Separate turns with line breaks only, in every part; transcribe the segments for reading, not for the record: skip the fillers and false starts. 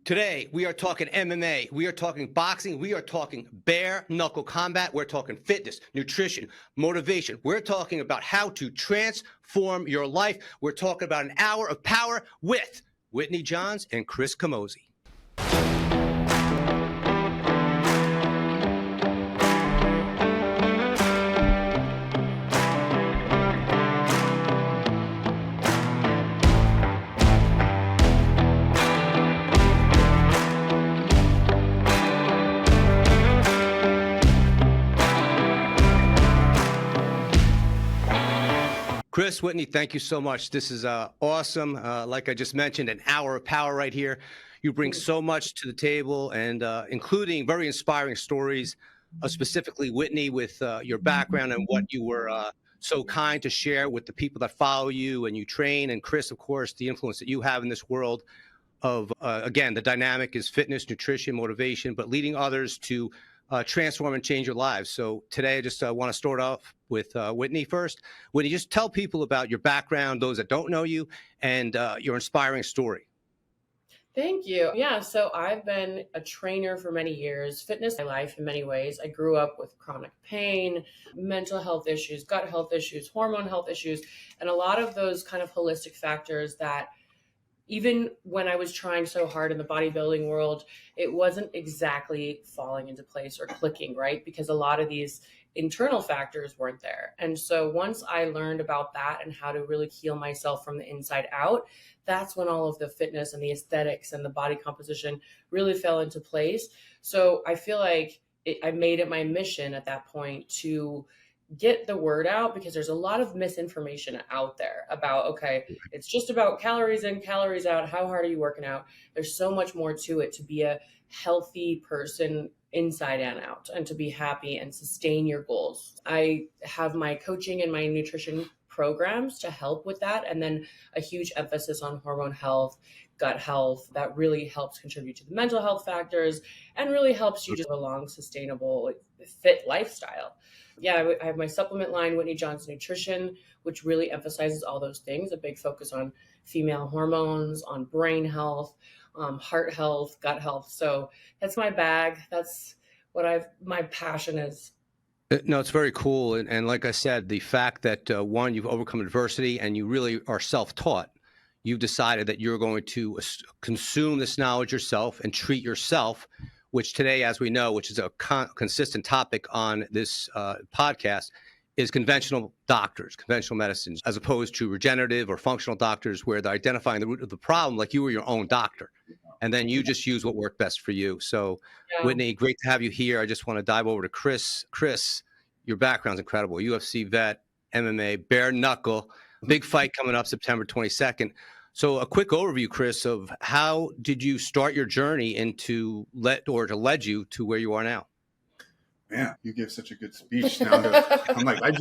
Today, we are talking MMA, we are talking boxing, we are talking bare knuckle combat, we're talking fitness, nutrition, motivation. We're talking about how to transform your life. We're talking about an hour of power with Whitney Johns and Chris Camosi. Chris, Whitney, thank you so much. This is awesome. Like I just mentioned, an hour of power right here. You bring so much to the table, and including very inspiring stories, specifically Whitney with your background and what you were so kind to share with the people that follow you and you train. And Chris, of course, the influence that you have in this world of, again, the dynamic is fitness, nutrition, motivation, but leading others to transform and change your lives. So today I just want to start off with Whitney first. Whitney, just tell people about your background, those that don't know you, and your inspiring story.
Thank you. Yeah, so I've been a trainer for many years, fitness my life in many ways. I grew up with chronic pain, mental health issues, gut health issues, hormone health issues, and a lot of those kind of holistic factors that even when I was trying so hard in the bodybuilding world, it wasn't exactly falling into place or clicking, right? Because a lot of these internal factors weren't there. And so once I learned about that and how to really heal myself from the inside out, that's when all of the fitness and the aesthetics and the body composition really fell into place. So I feel like I made it my mission at that point to get the word out, because there's a lot of misinformation out there about, okay, it's just about calories in, calories out. How hard are you working out? There's so much more to it to be a healthy person inside and out, and to be happy and sustain your goals. I have my coaching and my nutrition programs to help with that. And then a huge emphasis on hormone health, gut health, that really helps contribute to the mental health factors and really helps you just have a long, sustainable, fit lifestyle. Yeah, I have my supplement line, Whitney Johns Nutrition, which really emphasizes all those things, a big focus on female hormones, on brain health, heart health, gut health. So that's my bag. That's what my passion is.
No, it's very cool. And like I said, the fact that one, you've overcome adversity and you really are self-taught. You've decided that you're going to consume this knowledge yourself and treat yourself, which today, as we know, which is a consistent topic on this podcast, is conventional doctors, conventional medicines, as opposed to regenerative or functional doctors, where they're identifying the root of the problem, like you were your own doctor. And then you just use what worked best for you. So, yeah. Whitney, great to have you here. I just want to dive over to Chris. Chris, your background's incredible. UFC vet, MMA, bare knuckle, big fight coming up September 22nd. So a quick overview, Chris, of how did you start your journey into led you to where you are now?
Man, you give such a good speech now. I'm like,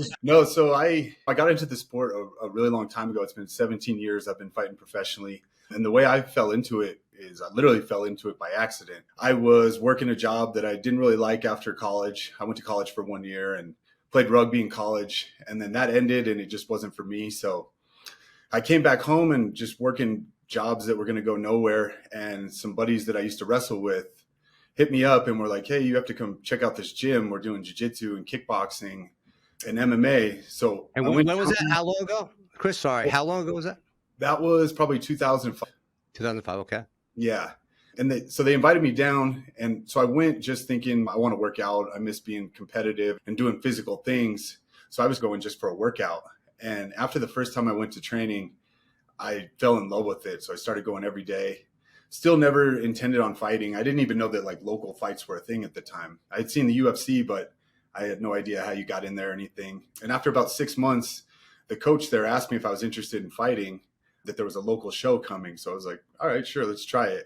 So I got into the sport a really long time ago. It's been 17 years I've been fighting professionally. And the way I fell into it is I literally fell into it by accident. I was working a job that I didn't really like after college. I went to college for 1 year and played rugby in college. And then that ended and it just wasn't for me. So I came back home and just working jobs that were going to go nowhere. And some buddies that I used to wrestle with hit me up and were like, hey, you have to come check out this gym. We're doing jiu-jitsu and kickboxing and MMA. So
and when was that? How long ago? Chris, sorry. How long ago was that?
That was probably 2005.
2005, okay.
Yeah. And so they invited me down. And so I went just thinking, I want to work out. I miss being competitive and doing physical things. So I was going just for a workout. And after the first time I went to training, I fell in love with it. So I started going every day. Still never intended on fighting. I didn't even know that like local fights were a thing at the time. I had seen the UFC, but I had no idea how you got in there or anything. And after about 6 months, the coach there asked me if I was interested in fighting, that there was a local show coming. So I was like, all right, sure, let's try it.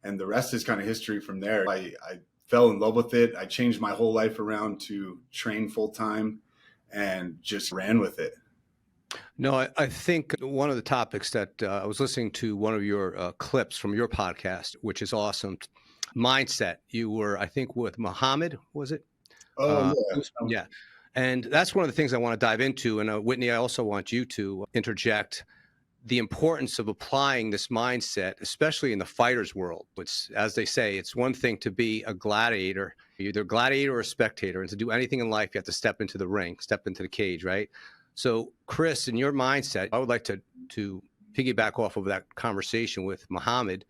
And the rest is kind of history from there. I fell in love with it. I changed my whole life around to train full time and just ran with it.
No, I think one of the topics that I was listening to one of your clips from your podcast, which is awesome. Mindset. You were, I think, with Muhammad, was it?
Oh,
yeah. And that's one of the things I want to dive into. And Whitney, I also want you to interject. the importance of applying this mindset, especially in the fighter's world. It's, as they say, it's one thing to be a gladiator, either a gladiator or a spectator, and to do anything in life, you have to step into the ring, step into the cage, right? So, Chris, in your mindset, I would like to piggyback off of that conversation with Muhammad.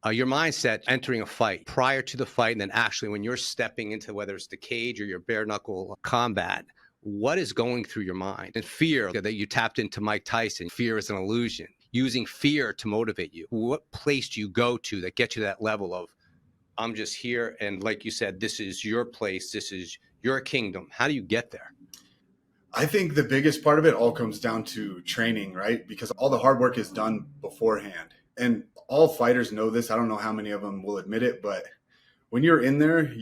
Your mindset entering a fight, prior to the fight, and then actually when you're stepping into whether it's the cage or your bare knuckle combat, what is going through your mind? And fear, that you tapped into Mike Tyson, fear is an illusion. Using fear to motivate you. What place do you go to that gets you to that level of, I'm just here, and like you said, this is your place, this is your kingdom. How do you get there?
I think the biggest part of it all comes down to training, right? Because all the hard work is done beforehand. And all fighters know this. I don't know how many of them will admit it, but when you're in there,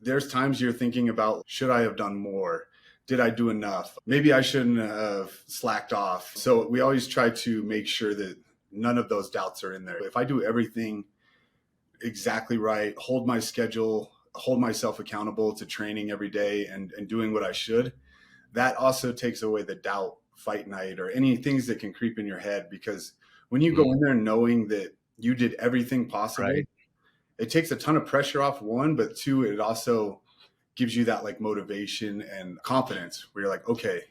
there's times you're thinking about, should I have done more? Did I do enough? Maybe I shouldn't have slacked off. So we always try to make sure that none of those doubts are in there. If I do everything exactly right, hold my schedule, hold myself accountable to training every day and doing what I should, that also takes away the doubt fight night or any things that can creep in your head. Because when you go in there knowing that you did everything possible,
Right.
It takes a ton of pressure off, one, but two, it also gives you that like motivation and confidence where you're like, okay,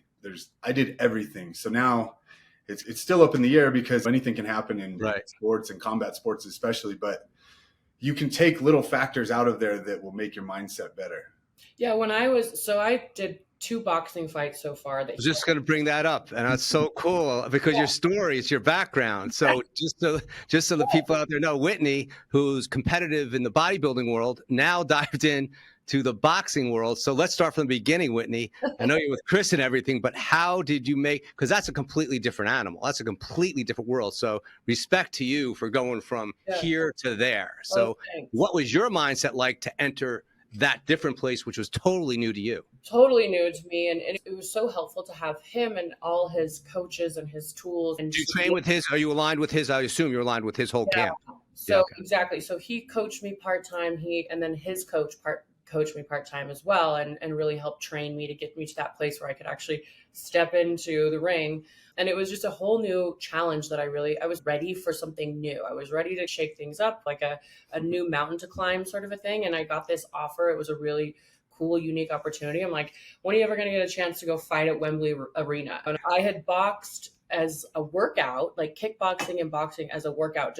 I did everything. So now it's still up in the air because anything can happen in sports and combat sports especially, but you can take little factors out of there that will make your mindset better.
Yeah, I did 2 boxing fights so far.
I was just going to bring that up, and that's so cool because your story is your background. So just so the people out there know, Whitney, who's competitive in the bodybuilding world, now dived in to the boxing world. So let's start from the beginning, Whitney. I know you're with Chris and everything, but how did you because that's a completely different animal. That's a completely different world. So respect to you for going from here to there. So what was your mindset like to enter that different place, which was totally new to you?
Totally new to me. And it was so helpful to have him and all his coaches and his tools. And
do you train with his? Are you aligned with his? I assume you're aligned with his whole camp.
So exactly. So he coached me part-time. And then his coached me part-time as well, and really helped train me to get me to that place where I could actually step into the ring. And it was just a whole new challenge that I was ready for something new. I was ready to shake things up, like a new mountain to climb sort of a thing. And I got this offer. It was a really cool, unique opportunity. I'm like, when are you ever going to get a chance to go fight at Wembley Arena? And I had boxed as a workout, like kickboxing and boxing as a workout,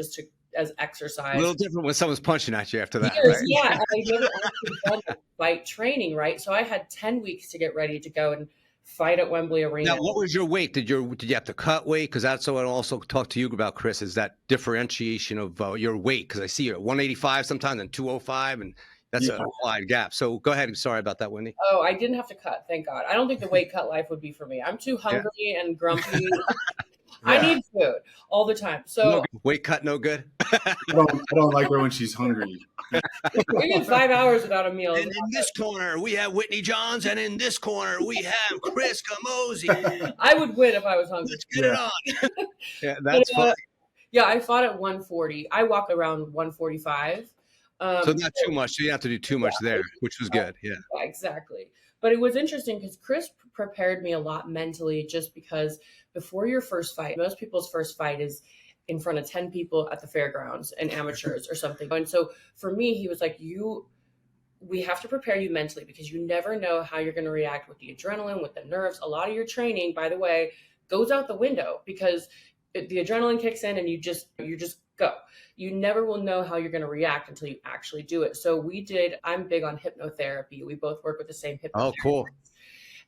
as exercise.
A little different when someone's punching at you after that.
Right? Yeah, I never actually done fight training, right? So I had 10 weeks to get ready to go and fight at Wembley Arena.
Now, what was your weight? Did you have to cut weight? Because that's what I also talked to you about, Chris, is that differentiation of your weight. Because I see you're at 185 sometimes and 205, and that's a wide gap. So go ahead. Sorry about that, Whitney.
Oh, I didn't have to cut. Thank God. I don't think the weight cut life would be for me. I'm too hungry and grumpy. I need food all the time. So
weight cut, no good.
I don't like her when she's hungry.
Even 5 hours without a meal.
And in this corner, we have Whitney Johns, and in this corner, we have Chris Camosi.
I would win if I was hungry.
Let's get it on. Yeah, that's fun.
Yeah, I fought at 140. I walked around 145.
So not too much. So you have to do too much there, which was good. Yeah,
exactly. But it was interesting because Chris prepared me a lot mentally, just because before your first fight, most people's first fight is in front of 10 people at the fairgrounds and amateurs or something. And so for me, he was like, we have to prepare you mentally because you never know how you're going to react with the adrenaline, with the nerves. A lot of your training, by the way, goes out the window because the adrenaline kicks in and you just go. You never will know how you're going to react until you actually do it. So I'm big on hypnotherapy. We both work with the same hypnotherapist.
Oh, cool.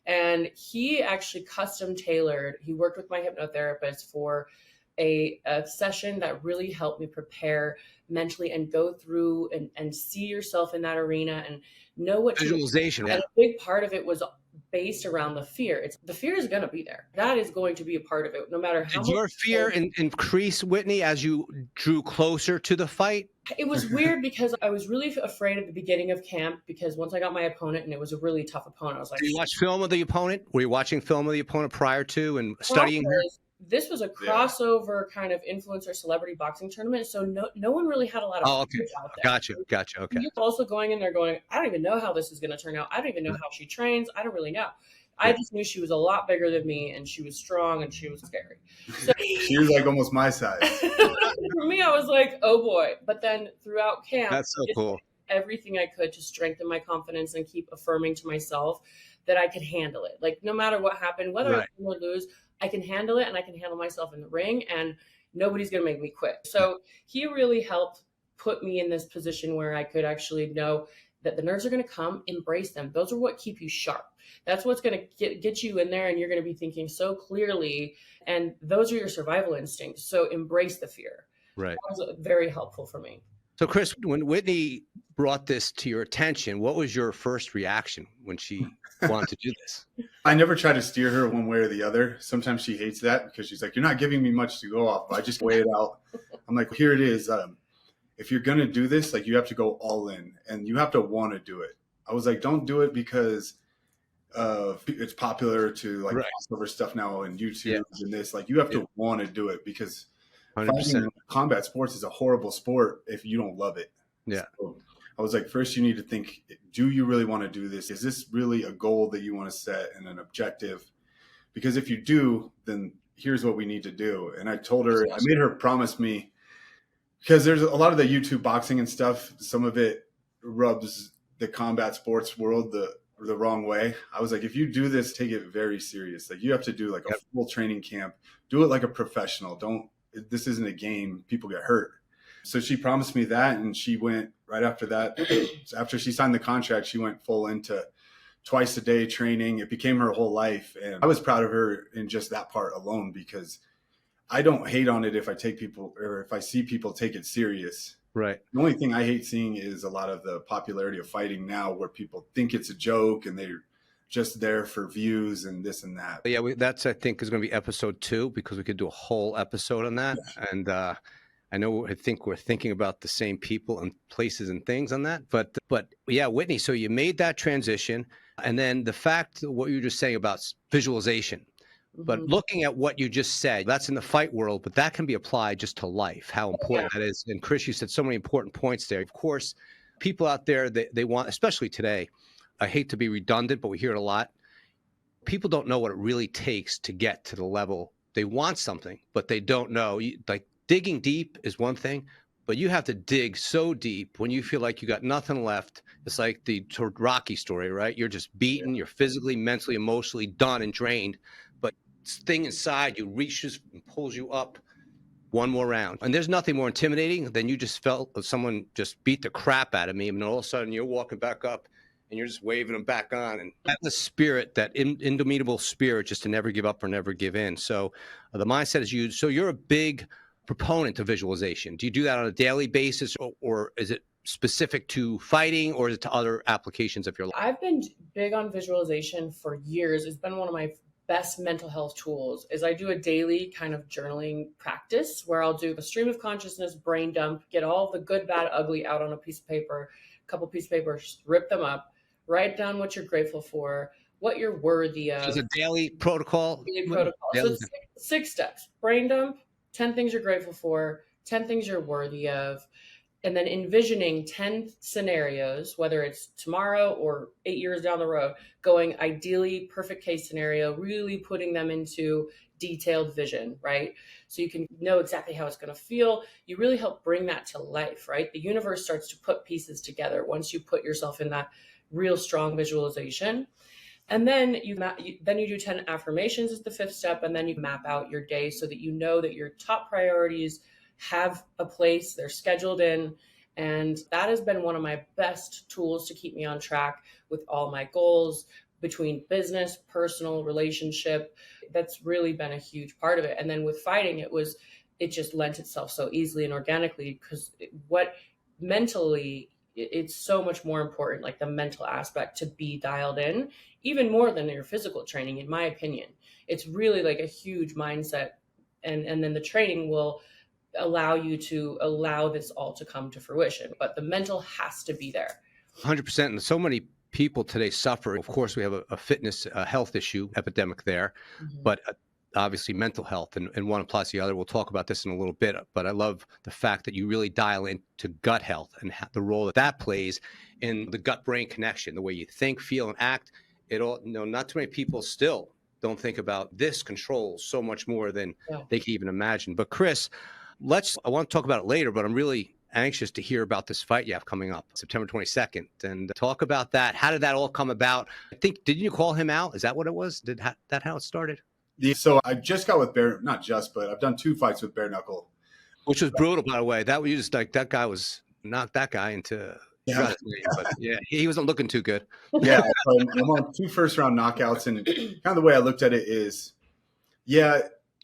And he actually he worked with my hypnotherapist for a session that really helped me prepare mentally and go through and see yourself in that arena and know what
visualization.
And a big part of it was based around the fear. The fear is going to be there. That is going to be a part of it, no matter how much.
Did your fear increase, Whitney, as you drew closer to the fight?
It was weird because I was really afraid at the beginning of camp because once I got my opponent, and it was a really tough opponent, I was like,
did you watch film of the opponent? Were you watching film of the opponent prior to and studying her?
This was a crossover kind of influencer celebrity boxing tournament. So no one really had a lot of
out there. Gotcha. Okay.
You're also going in there going, I don't even know how this is going to turn out. I don't even know how she trains. I don't really know. I just knew she was a lot bigger than me, and she was strong, and she was scary. So
She was like almost my size.
for me, I was like, oh boy. But then throughout camp,
That's so
I just
cool.
did everything I could to strengthen my confidence and keep affirming to myself that I could handle it. Like no matter what happened, whether I win or lose, I can handle it, and I can handle myself in the ring, and nobody's going to make me quit. So he really helped put me in this position where I could actually know that the nerves are going to come, embrace them. Those are what keep you sharp. That's what's going to get you in there, and you're going to be thinking so clearly, and those are your survival instincts. So embrace the fear.
Right.
That was very helpful for me.
So Chris, when Whitney brought this to your attention, what was your first reaction when she wanted to do this?
I never try to steer her one way or the other. Sometimes she hates that because she's like, you're not giving me much to go off. I just weigh it out. I'm like, here it is. If you're going to do this, like you have to go all in and you have to want to do it. I was like, don't do it because it's popular to like over stuff now and YouTube and this. Like you have to want to do it because
100%.
fighting combat sports is a horrible sport if you don't love it.
Yeah.
So I was like, first you need to think, do you really want to do this? Is this really a goal that you want to set and an objective? Because if you do, then here's what we need to do. And I told her, I made her promise me, because there's a lot of the YouTube boxing and stuff. Some of it rubs the combat sports world the wrong way. I was like, if you do this, take it very serious. Like you have to do like a full training camp, do it like a professional. This isn't a game. People get hurt. So she promised me that. And she went right after that. After she signed the contract, she went full into twice a day training. It became her whole life. And I was proud of her in just that part alone, because I don't hate on it if I see people take it serious.
Right.
The only thing I hate seeing is a lot of the popularity of fighting now where people think it's a joke and they're just there for views and this and that.
Yeah, that's, I think, is going to be episode 2, because we could do a whole episode on that. Yeah. And I think we're thinking about the same people and places and things on that. But yeah, Whitney, so you made that transition. And then the fact, what you were just saying about visualization. But looking at what you just said, that's in the fight world, but that can be applied just to life, how important that is. And Chris, you said so many important points there. Of course, people out there, they want, especially today, I hate to be redundant, but we hear it a lot. People don't know what it really takes to get to the level. They want something, but they don't know. Like digging deep is one thing, but you have to dig so deep when you feel like you got nothing left. It's like the Rocky story, right? You're just beaten, you're physically, mentally, emotionally done and drained. Thing inside you reaches and pulls you up one more round. And there's nothing more intimidating than you just felt someone just beat the crap out of me, and then all of a sudden you're walking back up and you're just waving them back on. And that's the spirit, that indomitable spirit, just to never give up or never give in. So the mindset is huge. So you're a big proponent of visualization. Do you do that on a daily basis, or is it specific to fighting, or is it to other applications of your life?
I've been big on visualization for years. It's been one of my best mental health tools. Is I do a daily kind of journaling practice where I'll do a stream of consciousness brain dump, get all the good, bad, ugly out on a piece of paper, a couple pieces of paper, rip them up, write down what you're grateful for, what you're worthy of.
It's a daily protocol.
Daily protocol. So it's six steps. Brain dump, 10 things you're grateful for, 10 things you're worthy of, and then envisioning 10 scenarios, whether it's tomorrow or 8 years down the road, going ideally perfect case scenario, really putting them into detailed vision, right? So you can know exactly how it's going to feel. You really help bring that to life, right? The universe starts to put pieces together once you put yourself in that real strong visualization. And then you do 10 affirmations as the 5th step, and then you map out your day so that you know that your top priorities have a place, they're scheduled in. And that has been one of my best tools to keep me on track with all my goals between business, personal, relationship. That's really been a huge part of it. And then with fighting, it just lent itself so easily and organically, because mentally, it's so much more important, like the mental aspect, to be dialed in, even more than your physical training, in my opinion. It's really like a huge mindset. And then the training will allow you to allow this all to come to fruition. But the mental has to be there.
100%. And so many people today suffer. Of course, we have a fitness health issue epidemic there, but obviously mental health, and one plus the other. We'll talk about this in a little bit, but I love the fact that you really dial into gut health and the role that plays in the gut-brain connection, the way you think, feel, and act. it all, not too many people still don't think about this control so much more than they can even imagine. But Chris, I want to talk about it later, but I'm really anxious to hear about this fight you have coming up September 22nd and talk about that. How did that all come about? I think, didn't you call him out? Is that what it was? That how it started?
So I just got with not just, but I've done 2 fights with bare knuckle.
Which was brutal, by the way. That was just like, that guy knocked that guy into but he wasn't looking too good.
Yeah, so I'm on 2 first-round knockouts, and kind of the way I looked at it is,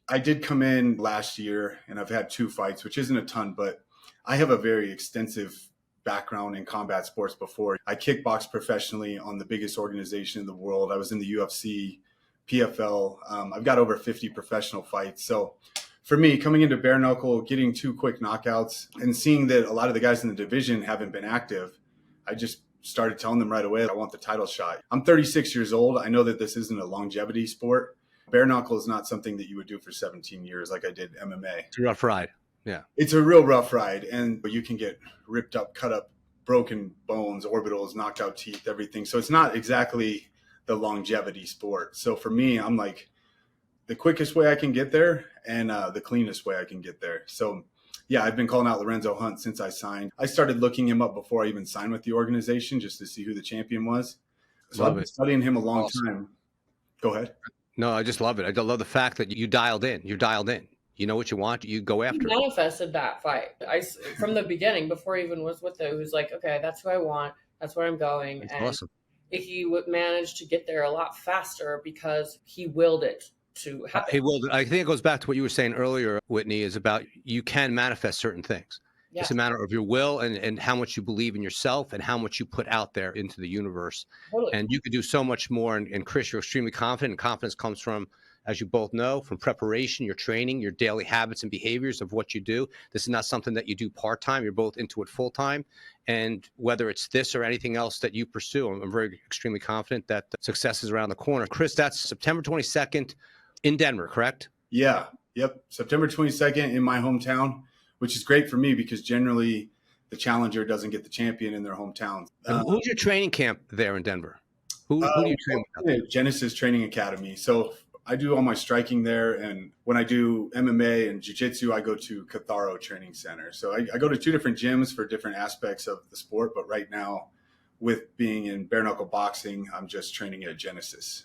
I did come in last year, and I've had 2 fights, which isn't a ton, but I have a very extensive background in combat sports before. I kickboxed professionally on the biggest organization in the world. I was in the UFC, PFL. I've got over 50 professional fights. So for me, coming into bare knuckle, getting 2 quick knockouts and seeing that a lot of the guys in the division haven't been active, I just started telling them right away, I want the title shot. I'm 36 years old. I know that this isn't a longevity sport. Bare knuckle is not something that you would do for 17 years like I did MMA.
It's a rough ride. Yeah.
It's a real rough ride, and you can get ripped up, cut up, broken bones, orbitals, knocked out teeth, everything. So it's not exactly the longevity sport. So for me, I'm like, the quickest way I can get there and the cleanest way I can get there. So I've been calling out Lorenzo Hunt since I signed. I started looking him up before I even signed with the organization just to see who the champion was. So I've been studying him a long time. Go ahead.
No, I just love it. I love the fact that you dialed in. You're dialed in. You know what you want. You go after it.
He manifested that fight. From the beginning, before he even was with it, he was like, okay, that's who I want. That's where I'm going.
That's
and
awesome.
He would manage to get there a lot faster because he willed it to happen.
He willed it. I think it goes back to what you were saying earlier, Whitney, is about you can manifest certain things. Yeah. It's a matter of your will and how much you believe in yourself and how much you put out there into the universe. Totally. And you could do so much more. And Chris, you're extremely confident. And confidence comes from, as you both know, from preparation, your training, your daily habits and behaviors of what you do. This is not something that you do part-time. You're both into it full-time. And whether it's this or anything else that you pursue, I'm very extremely confident that success is around the corner. Chris, that's September 22nd in Denver, correct?
Yeah. Yep. September 22nd in my hometown, which is great for me because generally the challenger doesn't get the champion in their hometown.
Who's your training camp there in Denver? Who do you train with?
Genesis Training Academy. So I do all my striking there. And when I do MMA and jiu-jitsu, I go to Catharo Training Center. So I go to 2 different gyms for different aspects of the sport. But right now, with being in bare knuckle boxing, I'm just training at Genesis.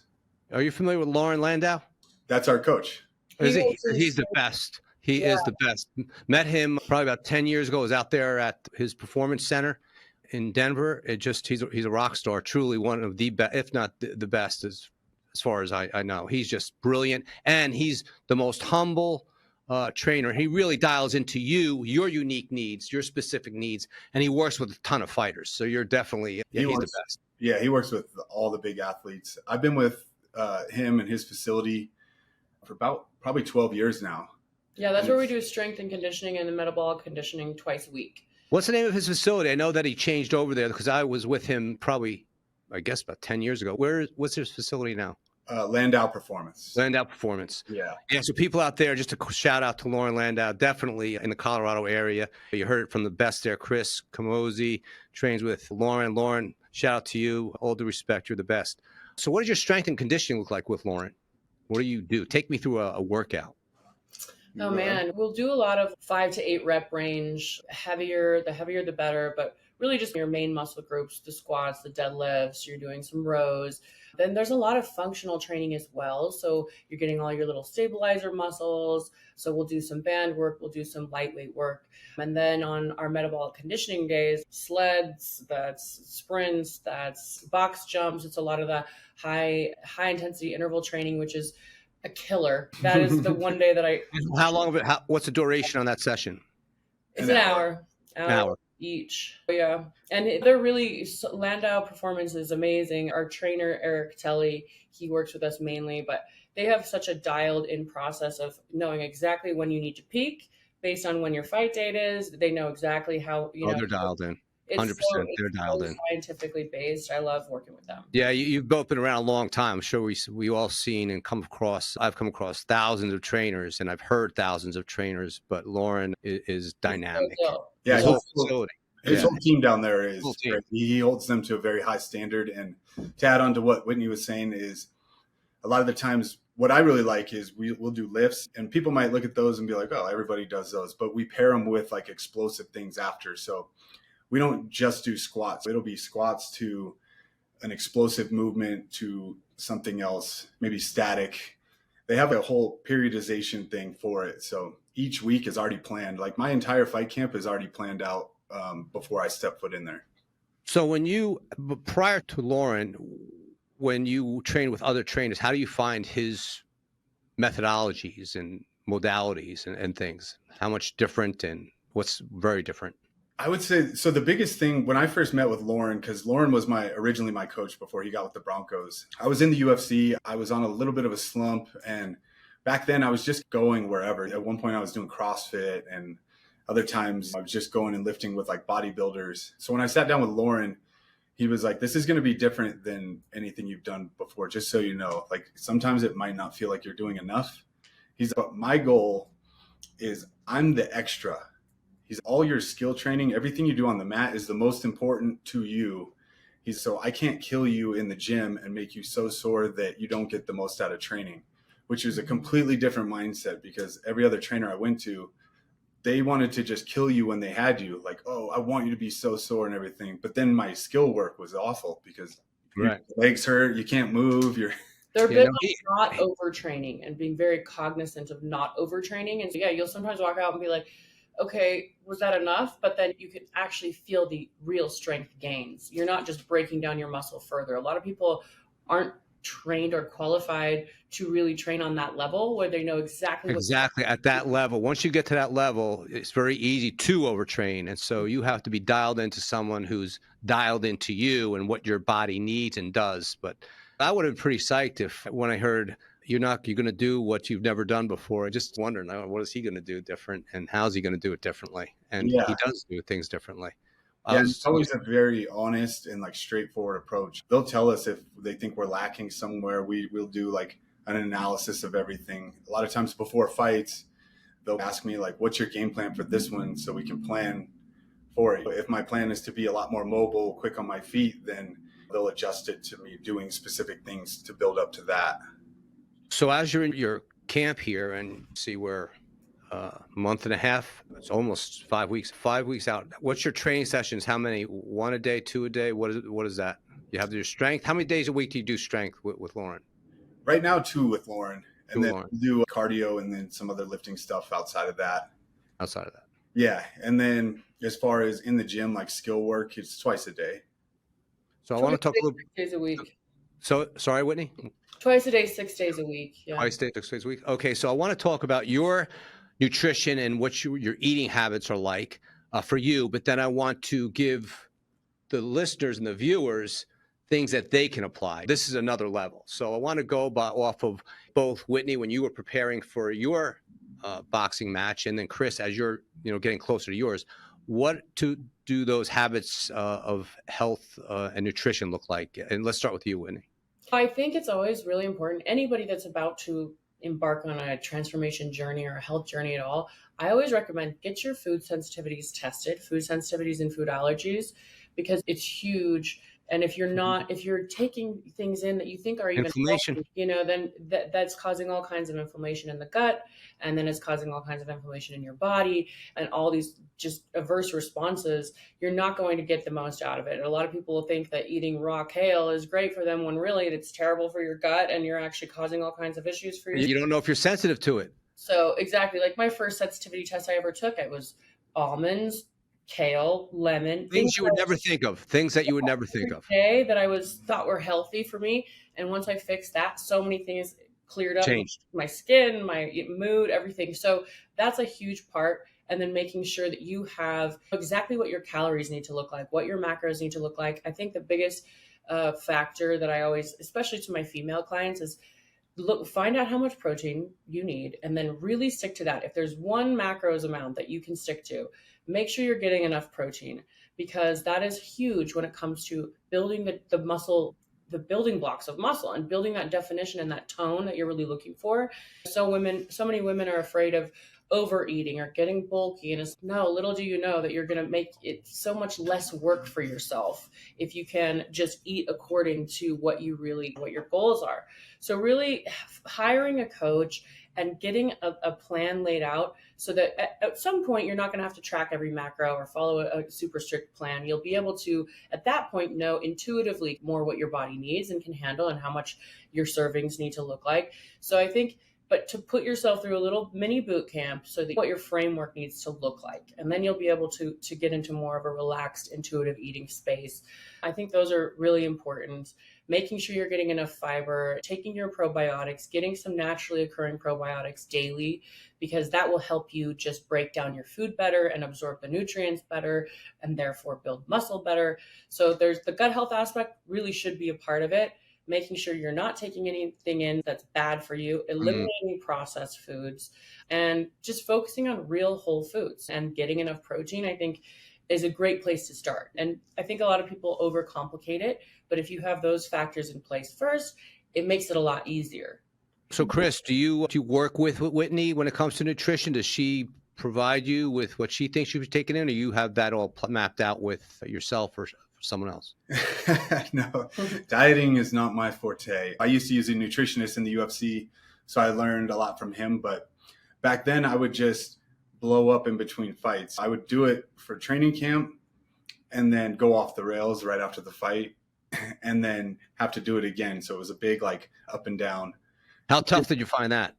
Are you familiar with Lauren Landau?
That's our coach.
He's the best. He is the best. Met him probably about 10 years ago. I was out there at his performance center in Denver. He's a rock star, truly one of the best, if not the best as far as I know. He's just brilliant. And he's the most humble trainer. He really dials into your unique needs, your specific needs. And he works with a ton of fighters. So you're definitely, he's the best.
Yeah, he works with all the big athletes. I've been with him and his facility for about probably 12 years now.
Yeah, that's where we do strength and conditioning and the metabolic conditioning twice a week.
What's the name of his facility? I know that he changed over there because I was with him probably, I guess, about 10 years ago. What's his facility now?
Landau Performance.
Landau Performance.
Yeah.
Yeah, so people out there, just a shout out to Lauren Landau, definitely in the Colorado area. You heard it from the best there. Chris Camosi trains with Lauren. Lauren, shout out to you. All due respect, you're the best. So what does your strength and conditioning look like with Lauren? What do you do? Take me through a workout.
Oh man, we'll do a lot of 5 to 8 rep range. The heavier the better, but really just your main muscle groups, the squats, the deadlifts, you're doing some rows. Then there's a lot of functional training as well. So you're getting all your little stabilizer muscles. So we'll do some band work, we'll do some lightweight work. And then on our metabolic conditioning days, sleds, that's sprints, that's box jumps. It's a lot of the high intensity interval training, which is a killer. That is the one day that
How long of it? What's the duration on that session?
It's an hour. An hour each. Yeah. And they're really, Landau Performance is amazing. Our trainer, Eric Telly, he works with us mainly, but they have such a dialed in process of knowing exactly when you need to peak based on when your fight date is. They know exactly how,
they're dialed in. 100%. They're dialed in.
Scientifically based. I love working with them.
Yeah, you've both been around a long time. I'm sure we all seen and I've come across thousands of trainers and I've heard thousands of trainers, but Lauren is dynamic.
Yeah,
his whole facility.
His
Yeah.
whole team down there
Whole
is
team.
great. He holds them to a very high standard. And to add on to what Whitney was saying is a lot of the times what I really like is we'll do lifts, and people might look at those and be like, oh, everybody does those, but we pair them with like explosive things after. So we don't just do squats. It'll be squats to an explosive movement to something else, maybe static. They have a whole periodization thing for it. So each week is already planned. Like my entire fight camp is already planned out before I step foot in there.
So prior to Lauren, when you train with other trainers, how do you find his methodologies and modalities and things? How much different and what's very different?
I would say, so the biggest thing when I first met with Lauren, because Lauren was originally my coach before he got with the Broncos. I was in the UFC. I was on a little bit of a slump. And back then I was just going wherever. At one point I was doing CrossFit, and other times I was just going and lifting with like bodybuilders. So when I sat down with Lauren, he was like, this is going to be different than anything you've done before, just so you know. Like sometimes it might not feel like you're doing enough. But my goal is I'm the extra. All your skill training, everything you do on the mat is the most important to you. So I can't kill you in the gym and make you so sore that you don't get the most out of training, which is a completely different mindset, because every other trainer I went to, they wanted to just kill you when they had you. Like, oh, I want you to be so sore and everything. But then my skill work was awful because your legs hurt, you can't move.
They're big on not overtraining and being very cognizant of not overtraining. And so, yeah, you'll sometimes walk out and be like, okay, was that enough? But then you can actually feel the real strength gains. You're not just breaking down your muscle further. A lot of people aren't trained or qualified to really train on that level where they know exactly
at that level. Once you get to that level, it's very easy to overtrain. And so you have to be dialed into someone who's dialed into you and what your body needs and does. But I would have been pretty psyched if when I heard you're going to do what you've never done before. I just wondering, what is he going to do different, and how's he going to do it differently? And he does do things differently.
Yeah, it's always a very honest and like straightforward approach. They'll tell us if they think we're lacking somewhere. We'll do like an analysis of everything. A lot of times before fights, they'll ask me like, what's your game plan for this one, so we can plan for it. If my plan is to be a lot more mobile, quick on my feet, then they'll adjust it to me doing specific things to build up to that.
So as you're in your camp here and see we're a month and a half, it's almost 5 weeks, 5 weeks out. What's your training sessions? How many? 1 a day, 2 a day? What is that? You have your strength. How many days a week do you do strength with Lauren?
Right now, 2 with Lauren. And then do cardio and then some other lifting stuff outside of that. Yeah. And then as far as in the gym, like skill work, it's twice a day.
So I want to talk a little
6 days a week.
So sorry, Whitney?
Twice a day, 6 days a week. Yeah.
Twice a day, 6 days a week. Okay. So I want to talk about your nutrition and what your eating habits are like for you. But then I want to give the listeners and the viewers things that they can apply. This is another level. So I want to go off of both Whitney, when you were preparing for your boxing match, and then Chris, as you're getting closer to yours. What do those habits of health and nutrition look like? And let's start with you, Whitney.
I think it's always really important. Anybody that's about to embark on a transformation journey or a health journey at all, I always recommend get your food sensitivities tested, food sensitivities and food allergies, because it's huge. And if you're taking things in that you think are even
inflammation,
then that's causing all kinds of inflammation in the gut, and then it's causing all kinds of inflammation in your body and all these just adverse responses. You're not going to get the most out of it. And a lot of people will think that eating raw kale is great for them when really it's terrible for your gut and you're actually causing all kinds of issues for you.
You don't know if you're sensitive to it.
So exactly, like my first sensitivity test I ever took, it was almonds, kale, lemon,
things you would never think of, things that you would never think of.
That I thought were healthy for me. And once I fixed that, so many things cleared up.
Changed.
My skin, my mood, everything. So that's a huge part. And then making sure that you have exactly what your calories need to look like, what your macros need to look like. I think the biggest factor that I always, especially to my female clients, is find out how much protein you need and then really stick to that. If there's one macros amount that you can stick to, make sure you're getting enough protein, because that is huge when it comes to building the muscle, the building blocks of muscle, and building that definition and that tone that you're really looking for. So many women are afraid of, overeating or getting bulky. And it's no, little do you know that you're going to make it so much less work for yourself if you can just eat according to what your goals are. So really hiring a coach and getting a plan laid out so that at some point you're not going to have to track every macro or follow a super strict plan. You'll be able to, at that point, know intuitively more what your body needs and can handle and how much your servings need to look like. So I think, but to put yourself through a little mini boot camp so that what your framework needs to look like. And then you'll be able to get into more of a relaxed, intuitive eating space. I think those are really important. Making sure you're getting enough fiber, taking your probiotics, getting some naturally occurring probiotics daily, because that will help you just break down your food better and absorb the nutrients better and therefore build muscle better. So there's the gut health aspect really should be a part of it. Making sure you're not taking anything in that's bad for you, eliminating processed foods, and just focusing on real whole foods and getting enough protein, I think, is a great place to start. And I think a lot of people overcomplicate it, but if you have those factors in place first, it makes it a lot easier.
So, Chris, do you work with Whitney when it comes to nutrition? Does she provide you with what she thinks you should take in, or you have that all mapped out with yourself or someone else?
No, dieting is not my forte. I used to use a nutritionist in the UFC, so I learned a lot from him. But back then, I would just blow up in between fights. I would do it for training camp and then go off the rails right after the fight and then have to do it again. So it was a big like up and down.
How tough did you find that?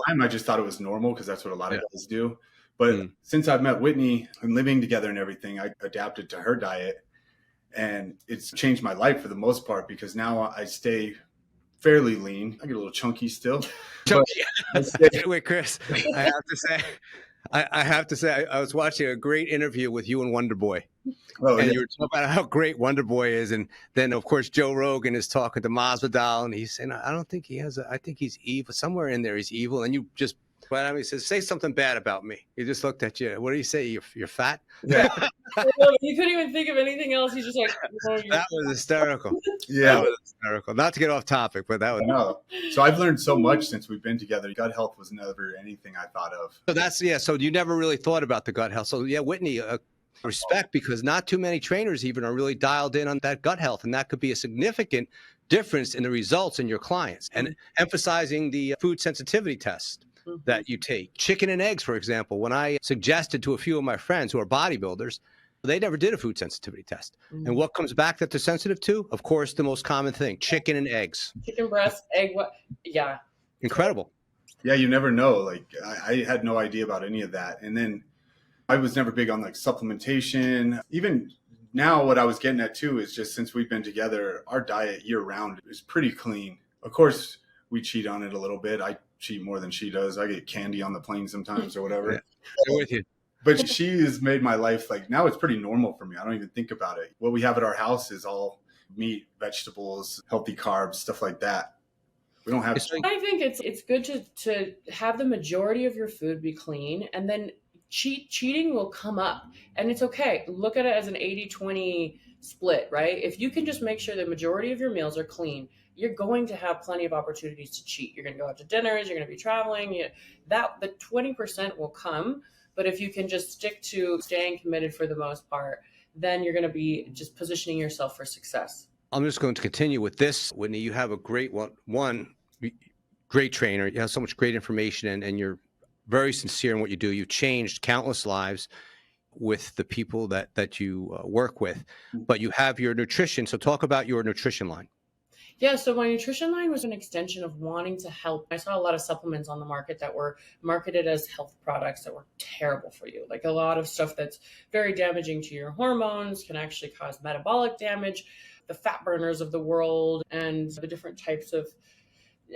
I just thought it was normal because that's what a lot of guys do. But since I've met Whitney and living together and everything, I adapted to her diet. And it's changed my life for the most part because now I stay fairly lean. I get a little chunky still.
Wait, Chris, I have to say, I was watching a great interview with you and Wonder Boy.
Oh,
and
yeah.
you were talking about how great Wonder Boy is. And then, of course, Joe Rogan is talking to Masvidal, and he's saying, I don't think he has I think he's evil. Somewhere in there, he's evil. And you just, he says, say something bad about me. He just looked at you. What do you say? You're fat?
Yeah.
You couldn't even think of anything else. He's just like,
that was hysterical.
Yeah.
That was hysterical. Not to get off topic, but that was.
No. So I've learned so much since we've been together. Gut health was never anything I thought of.
So so you never really thought about the gut health. So yeah, Whitney, respect, because not too many trainers even are really dialed in on that gut health. And that could be a significant difference in the results in your clients. And emphasizing the food sensitivity test that you take. Chicken and eggs, for example, when I suggested to a few of my friends who are bodybuilders, they never did a food sensitivity test. And what comes back that they're sensitive to? Of course, the most common thing, chicken and eggs.
Chicken breast, egg, what? Yeah.
Incredible.
Yeah, you never know. Like I had no idea about any of that. And then I was never big on like supplementation. Even now, what I was getting at too is just since we've been together, our diet year round is pretty clean. Of course, we cheat on it a little bit. I cheat more than she does. I get candy on the plane sometimes or whatever.
Yeah. I'm with you.
But she has made my life like now it's pretty normal for me. I don't even think about it. What we have at our house is all meat, vegetables, healthy carbs, stuff like that. We don't have.
I think it's good to have the majority of your food be clean, and then cheating will come up, and it's okay. Look at it as an 80-20 split, right? If you can just make sure the majority of your meals are clean, you're going to have plenty of opportunities to cheat. You're going to go out to dinners, you're going to be traveling. The 20% will come, but if you can just stick to staying committed for the most part, then you're going to be just positioning yourself for success.
I'm just going to continue with this. Whitney, you have a great great trainer. You have so much great information, and you're very sincere in what you do. You've changed countless lives with the people that you work with, but you have your nutrition. So talk about your nutrition line.
Yeah, so my nutrition line was an extension of wanting to help. I saw a lot of supplements on the market that were marketed as health products that were terrible for you. Like a lot of stuff that's very damaging to your hormones, can actually cause metabolic damage, the fat burners of the world, and the different types of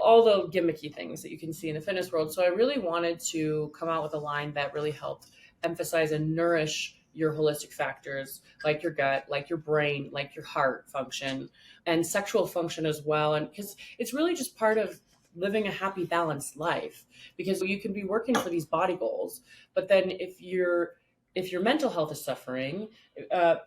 all the gimmicky things that you can see in the fitness world. So I really wanted to come out with a line that really helped emphasize and nourish your holistic factors, like your gut, like your brain, like your heart function, and sexual function as well. And because it's really just part of living a happy, balanced life, because you can be working for these body goals, but then if you're if your mental health is suffering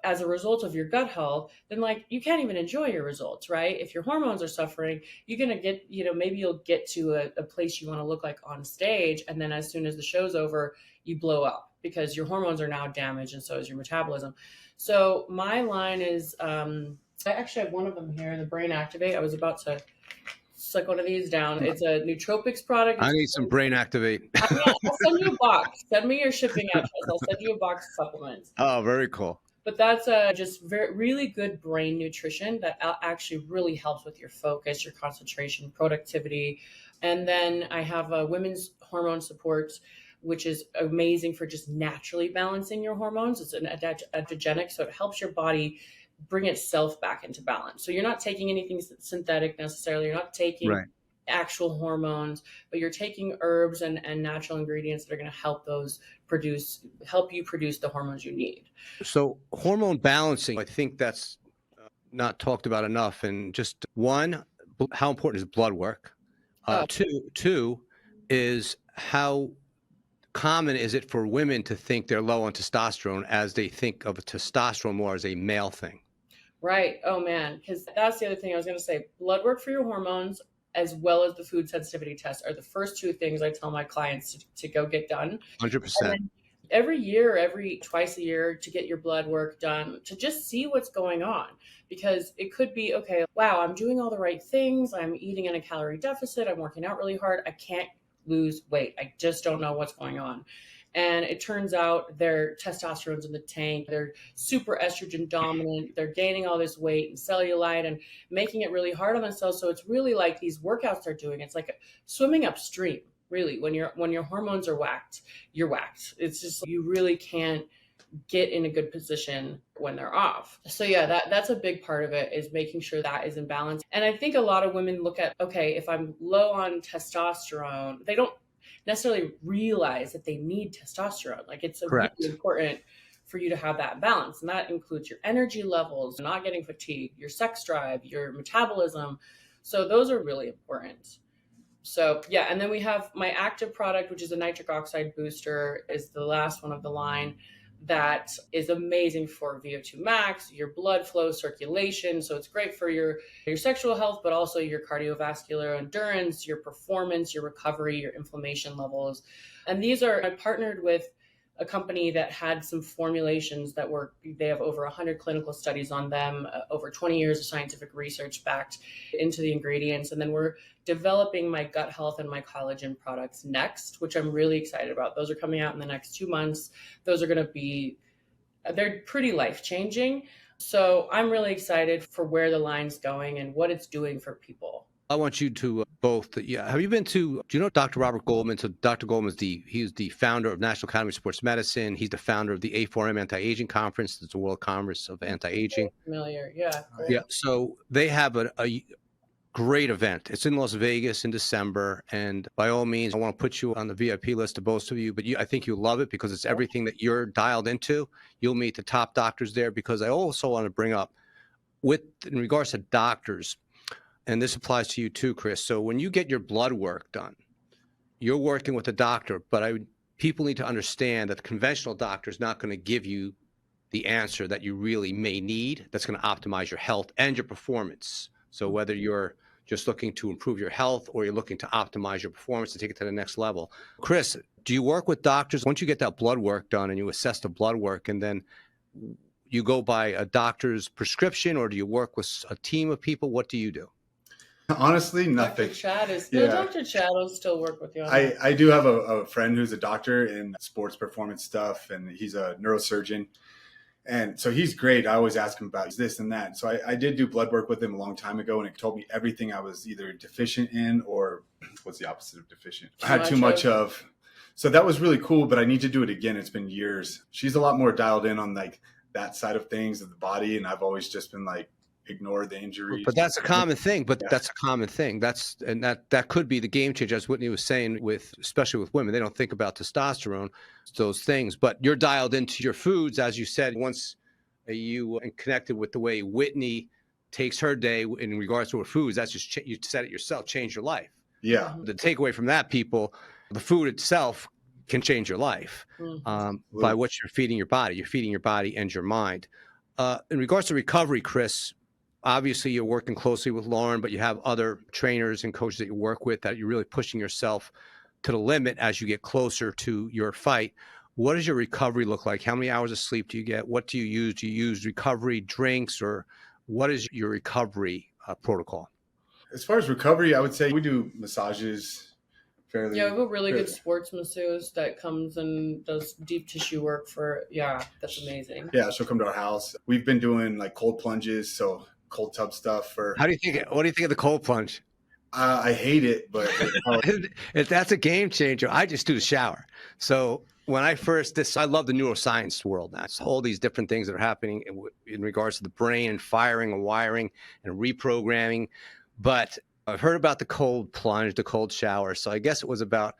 as a result of your gut health, then like you can't even enjoy your results, right? If your hormones are suffering, you're going to get, maybe you'll get to a place you want to look like on stage. And then as soon as the show's over, you blow up because your hormones are now damaged and so is your metabolism. So my line is, I actually have one of them here, the Brain Activate. I was about to suck one of these down. It's a nootropics product.
I need some Brain Activate.
I'll send you a box. Send me your shipping address. I'll send you a box of supplements.
Oh, very cool.
But that's just really good brain nutrition that actually really helps with your focus, your concentration, productivity. And then I have a women's hormone support, which is amazing for just naturally balancing your hormones. It's an adaptogenic, so it helps your body bring itself back into balance. So you're not taking anything synthetic necessarily. You're not taking actual hormones, but you're taking herbs and natural ingredients that are going to help you produce the hormones you need.
So hormone balancing, I think that's not talked about enough. And just one, how important is blood work? Two is how common is it for women to think they're low on testosterone as they think of testosterone more as a male thing?
Right. Oh man, because that's the other thing I was going to say. Blood work for your hormones as well as the food sensitivity test are the first two things I tell my clients to go get done.
100%.
Every year, twice a year, to get your blood work done, to just see what's going on. Because it could be, okay, wow, I'm doing all the right things. I'm eating in a calorie deficit. I'm working out really hard. I can't lose weight. I just don't know what's going on. And it turns out their testosterone's in the tank. They're super estrogen dominant. They're gaining all this weight and cellulite and making it really hard on themselves. So it's really like these workouts they're doing. It's like swimming upstream, really. When your hormones are whacked, you're whacked. It's just you really can't get in a good position when they're off. So yeah, that's a big part of it, is making sure that is in balance. And I think a lot of women look at, okay, if I'm low on testosterone, they don't necessarily realize that they need testosterone. Like it's really important for you to have that balance. And that includes your energy levels, not getting fatigued, your sex drive, your metabolism. So those are really important. So yeah, and then we have my active product, which is a nitric oxide booster, is the last one of the line. That is amazing for VO2 max, your blood flow, circulation. So it's great for your sexual health, but also your cardiovascular endurance, your performance, your recovery, your inflammation levels. And I partnered with a company that had some formulations they have over 100 clinical studies on them, over 20 years of scientific research backed into the ingredients. And then we're developing my gut health and my collagen products next, which I'm really excited about. Those are coming out in the next 2 months. Those are going to they're pretty life-changing. So I'm really excited for where the line's going and what it's doing for people.
I want you to have you been do you know Dr. Robert Goldman? So Dr. Goldman he's the founder of National Academy of Sports Medicine. He's the founder of the A4M Anti-Aging Conference. It's the World Congress of Anti-Aging.
Familiar, yeah. Great.
Yeah, so they have a great event. It's in Las Vegas in December. And by all means, I want to put you on the VIP list of both of you, but I think you'll love it because it's everything that you're dialed into. You'll meet the top doctors there, because I also want to bring up in regards to doctors, and this applies to you too, Chris. So when you get your blood work done, you're working with a doctor, but people need to understand that the conventional doctor is not going to give you the answer that you really may need that's going to optimize your health and your performance. So whether you're just looking to improve your health or you're looking to optimize your performance to take it to the next level. Chris, do you work with doctors once you get that blood work done and you assess the blood work, and then you go by a doctor's prescription, or do you work with a team of people? What do you do?
Honestly, nothing.
Dr. Chad will still work with you on that.
I do have a friend who's a doctor in sports performance stuff, and he's a neurosurgeon. And so he's great. I always ask him about this and that. So I did do blood work with him a long time ago, and it told me everything I was either deficient in, or what's the opposite of deficient? I had too much of. So that was really cool, but I need to do it again. It's been years. She's a lot more dialed in on like that side of things, of the body. And I've always just been like, ignore the injuries.
But that's a common thing. That's a common thing. That could be the game changer, as Whitney was saying, especially with women. They don't think about testosterone, those things. But you're dialed into your foods, as you said. Once you connected with the way Whitney takes her day in regards to her foods, that's just you said it yourself, change your life.
Yeah.
The takeaway from that, people, the food itself can change your life by what you're feeding your body. You're feeding your body and your mind. In regards to recovery, Chris, obviously you're working closely with Lauren, but you have other trainers and coaches that you work with that you're really pushing yourself to the limit as you get closer to your fight. What does your recovery look like? How many hours of sleep do you get? What do you use? Do you use recovery drinks, or what is your recovery protocol?
As far as recovery, I would say we do massages fairly.
Yeah, we have a really good sports masseuse that comes and does deep tissue work for, that's amazing.
Yeah, she'll come to our house. We've been doing like cold plunges, so cold tub stuff for.
What do you think of the cold plunge?
I hate it, but
that's a game changer. I just do the shower. So when I love the neuroscience world now. It's all these different things that are happening in regards to the brain and firing and wiring and reprogramming. But I've heard about the cold plunge, the cold shower. So I guess it was about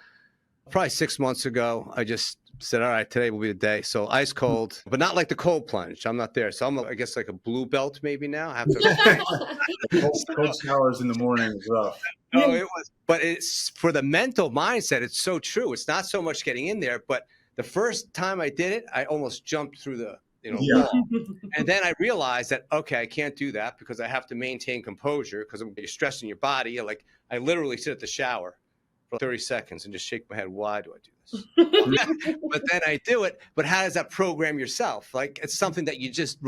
probably 6 months ago. I just said, all right, today will be the day. So ice cold, but not like the cold plunge. I'm not there. So I guess like a blue belt maybe now. I have to
cold showers in the morning is rough.
Oh, it was, but it's for the mental mindset. It's so true. It's not so much getting in there, but the first time I did it, I almost jumped through the wall. And then I realized that, okay, I can't do that because I have to maintain composure because you're stressing your body. Like I literally sit at the shower for 30 seconds and just shake my head. Why do I do this? But then I do it. But how does that program yourself? Like it's something that you just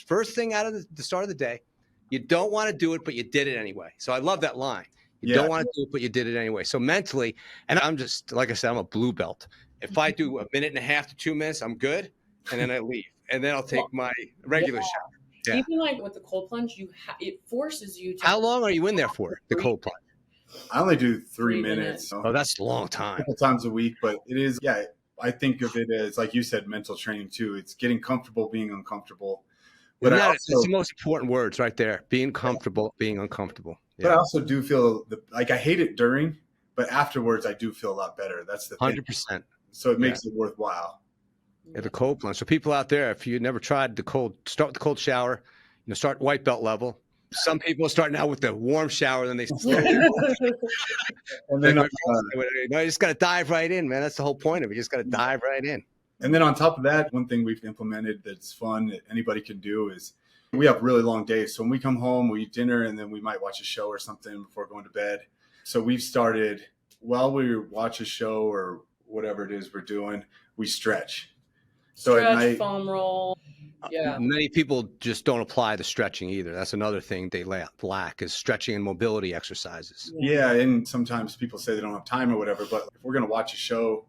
first thing out of the start of the day. You don't want to do it, but you did it anyway. So I love that line. You don't want to do it, but you did it anyway. So mentally, and I'm just, like I said, I'm a blue belt. If I do a minute and a half to 2 minutes, I'm good. And then I leave. And then I'll take my regular shower. Yeah.
Even like with the cold plunge, it forces you to.
How long are you in there for, the cold plunge?
I only do 3 minutes.
Oh, that's a long time.
A couple times a week, but it is, I think of it as, like you said, mental training too. It's getting comfortable being uncomfortable. But
it's the most important words right there. Being comfortable, being uncomfortable. Yeah.
But I also do feel like I hate it during, but afterwards I do feel a lot better. That's the thing.
100%.
So it makes it worthwhile.
Yeah, the cold plunge. So people out there, if you never tried start with the cold shower, start white belt level. Some people are starting out with the warm shower, then they start.
And then
you just got to dive right in, man. That's the whole point of it. You just got to dive right in.
And then on top of that, one thing we've implemented that's fun that anybody can do is we have really long days. So when we come home, we eat dinner, and then we might watch a show or something before going to bed. So we've started, while we watch a show or whatever it is we're doing, we stretch. So
stretch,
at night,
foam roll. Yeah.
Many people just don't apply the stretching either. That's another thing they lack is stretching and mobility exercises.
Yeah. And sometimes people say they don't have time or whatever, but if we're going to watch a show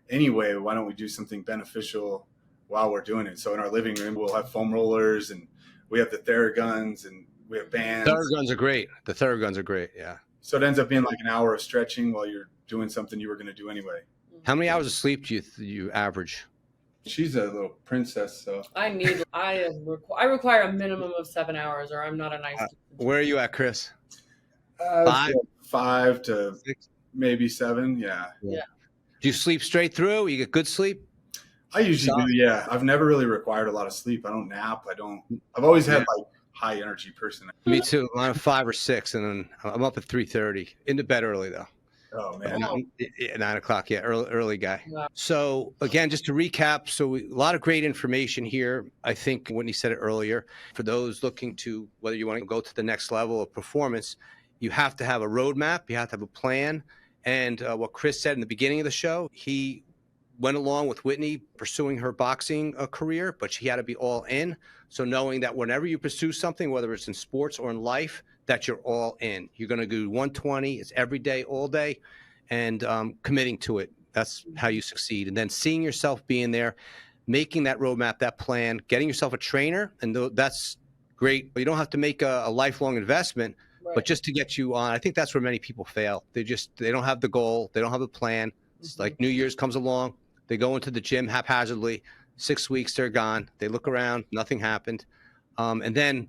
anyway, why don't we do something beneficial while we're doing it? So in our living room, we'll have foam rollers, and we have the Theraguns, and we have bands.
Theraguns are great. The Theraguns are great. Yeah.
So it ends up being like an hour of stretching while you're doing something you were going to do anyway.
How many hours of sleep do you average?
She's a little princess, so
I require a minimum of 7 hours, or I'm not a nice.
Where are you at, Chris?
5 to 6, maybe 7. Yeah.
Do you sleep straight through? You get good sleep?
I usually do. Yeah. I've never really required a lot of sleep. I don't nap. I've always had like high energy person.
Me too. I'm 5 or 6, and then I'm up at 3:30. Into bed early though.
Oh man.
9 o'clock. Yeah. Early guy.
Wow.
So again, just to recap, a lot of great information here. I think Whitney said it earlier. For those looking to, whether you want to go to the next level of performance, you have to have a roadmap. You have to have a plan. And what Chris said in the beginning of the show, he went along with Whitney pursuing her boxing career, but she had to be all in. So knowing that whenever you pursue something, whether it's in sports or in life, that you're all in. You're going to do 120. It's every day, all day, and committing to it. That's how you succeed. And then seeing yourself being there, making that roadmap, that plan, getting yourself a trainer, and that's great. You don't have to make a lifelong investment, but just to get you on. I think that's where many people fail. They don't have the goal. They don't have a plan. It's like New Year's comes along. They go into the gym haphazardly. 6 weeks, they're gone. They look around. Nothing happened. And then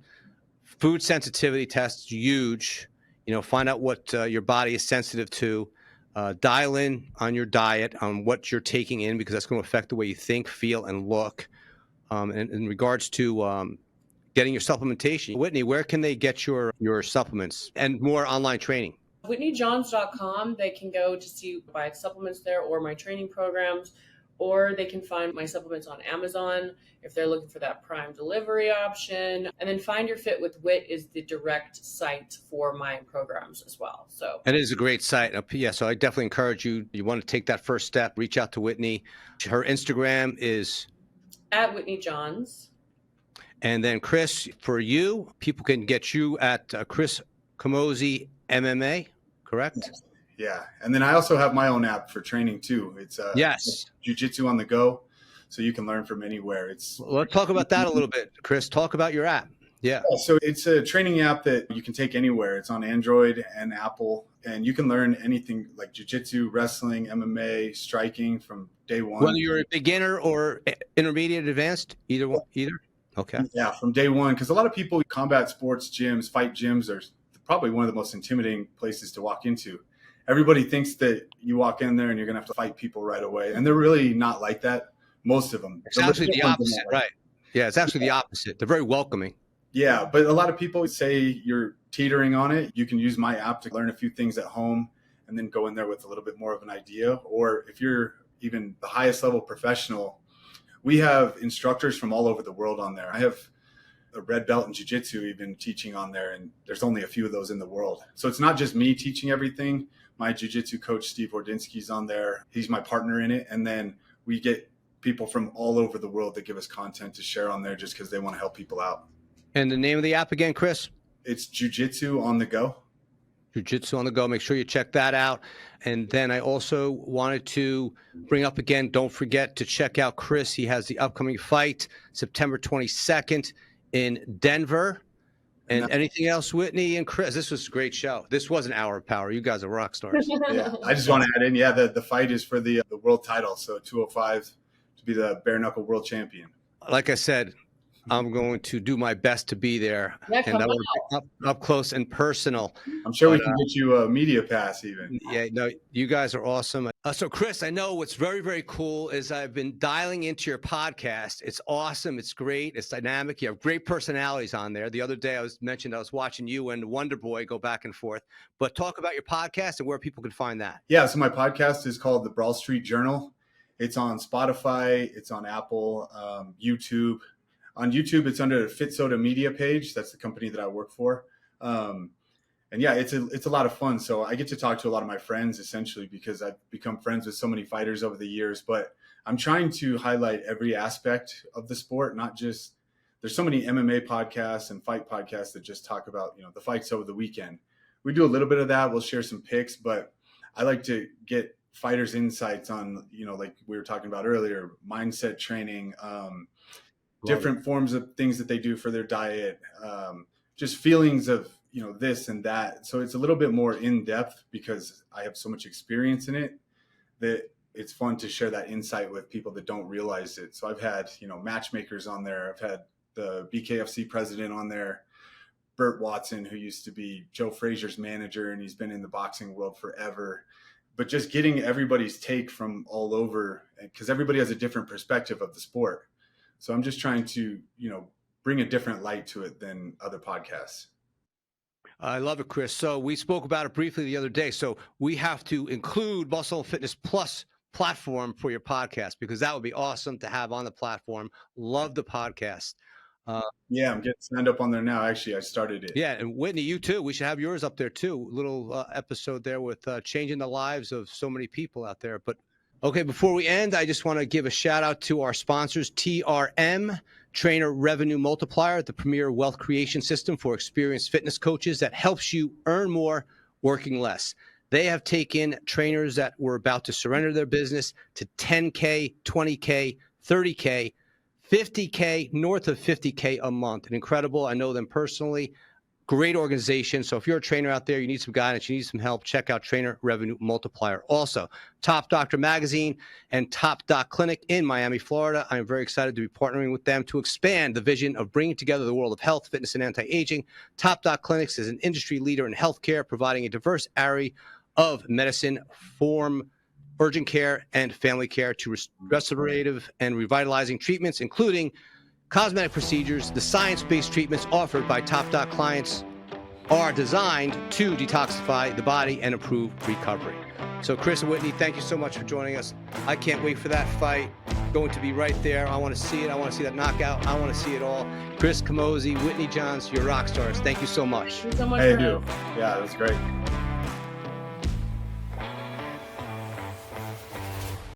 food sensitivity tests, huge. Find out what your body is sensitive to. Dial in on your diet, on what you're taking in, because that's going to affect the way you think, feel, and look. And in regards to getting your supplementation, Whitney, where can they get your supplements and more online training?
WhitneyJohns.com. They can go to see buy supplements there or my training programs, or they can find my supplements on Amazon if they're looking for that prime delivery option. And then Find Your Fit with Whit is the direct site for my programs as well. So
it is a great site. Yeah, so I definitely encourage you. You want to take that first step, reach out to Whitney. Her Instagram is
at Whitney Johns.
And then Chris, for you, people can get you at Chris Camosi MMA, correct?
Yeah. And then I also have my own app for training too. It's
yes,
Jiu-Jitsu on the go. So you can learn from anywhere.
Let's talk about that a little bit. Chris, talk about your app. Yeah.
So it's a training app that you can take anywhere. It's on Android and Apple, and you can learn anything like jiu-jitsu, wrestling, MMA, striking from day one.
Whether you're a beginner or intermediate, advanced, either one, either. Okay.
Yeah, from day one, because a lot of people, combat sports gyms, fight gyms are probably one of the most intimidating places to walk into. Everybody thinks that you walk in there and you're going to have to fight people right away, and they're really not like that. Most of them.
It's actually the opposite, right? Yeah, it's actually the opposite. They're very welcoming.
Yeah, but a lot of people say you're teetering on it. You can use my app to learn a few things at home and then go in there with a little bit more of an idea. Or if you're even the highest level professional, we have instructors from all over the world on there. I have a red belt in jiu-jitsu even teaching on there, and there's only a few of those in the world. So it's not just me teaching everything. My jiu-jitsu coach, Steve Ordinsky's on there. He's my partner in it. And then we get people from all over the world that give us content to share on there just because they want to help people out.
And the name of the app again, Chris?
It's Jiu-Jitsu on the Go.
Jiu-Jitsu on the Go. Make sure you check that out. And then I also wanted to bring up again, don't forget to check out Chris. He has the upcoming fight September 22nd in Denver. And anything else, Whitney and Chris? This was a great show. This was an hour of power. You guys are rock stars.
Yeah, I just want to add in, the fight is for the world title. So 205 to be the bare knuckle world champion.
Like I said, I'm going to do my best to be there, and I want to be up close and personal.
I'm sure we can get you a media pass even.
Yeah, no, you guys are awesome. So Chris, I know what's very, very cool is I've been dialing into your podcast. It's awesome. It's great. It's dynamic. You have great personalities on there. The other day I was watching you and Wonder Boy go back and forth. But talk about your podcast and where people can find that.
Yeah, so my podcast is called The Brawl Street Journal. It's on Spotify. It's on Apple, YouTube. On YouTube, it's under the Fit Soda Media page. That's the company that I work for. And yeah, it's a lot of fun. So I get to talk to a lot of my friends essentially because I've become friends with so many fighters over the years. But I'm trying to highlight every aspect of the sport, not just there's so many MMA podcasts and fight podcasts that just talk about, the fights over the weekend. We do a little bit of that. We'll share some picks, but I like to get fighters' insights on, like we were talking about earlier, mindset training, different forms of things that they do for their diet, just feelings of, this and that. So it's a little bit more in depth because I have so much experience in it that it's fun to share that insight with people that don't realize it. So I've had, matchmakers on there. I've had the BKFC president on there, Burt Watson, who used to be Joe Frazier's manager, and he's been in the boxing world forever. But just getting everybody's take from all over, because everybody has a different perspective of the sport. So I'm just trying to, bring a different light to it than other podcasts.
I love it, Chris. So we spoke about it briefly the other day. So we have to include Muscle and Fitness Plus platform for your podcast because that would be awesome to have on the platform. Love the podcast.
Yeah, I'm getting signed up on there now. Actually, I started it.
Yeah, and Whitney, you too. We should have yours up there too. Little episode there with changing the lives of so many people out there. But okay, before we end, I just want to give a shout out to our sponsors, TRM, Trainer Revenue Multiplier, the premier wealth creation system for experienced fitness coaches that helps you earn more working less. They have taken trainers that were about to surrender their business to 10K, 20K, 30K, 50K, north of 50K a month. And incredible. I know them personally. Great organization. So if you're a trainer out there, you need some guidance, you need some help, check out Trainer Revenue Multiplier. Also, Top Doctor Magazine and Top Doc Clinic in Miami, Florida. I'm very excited to be partnering with them to expand the vision of bringing together the world of health, fitness, and anti-aging. Top Doc Clinics is an industry leader in healthcare, providing a diverse array of medicine, urgent care, and family care to restorative and revitalizing treatments, including cosmetic procedures, the science-based treatments offered by Top Doc clients are designed to detoxify the body and improve recovery. So Chris and Whitney, thank you so much for joining us. I can't wait for that fight. Going to be right there. I want to see it. I want to see that knockout. I want to see it all. Chris Camosi, Whitney Johns, you're rock stars. Thank you so much.
Thank you so much
Hey,
for
dude. Yeah, it was great.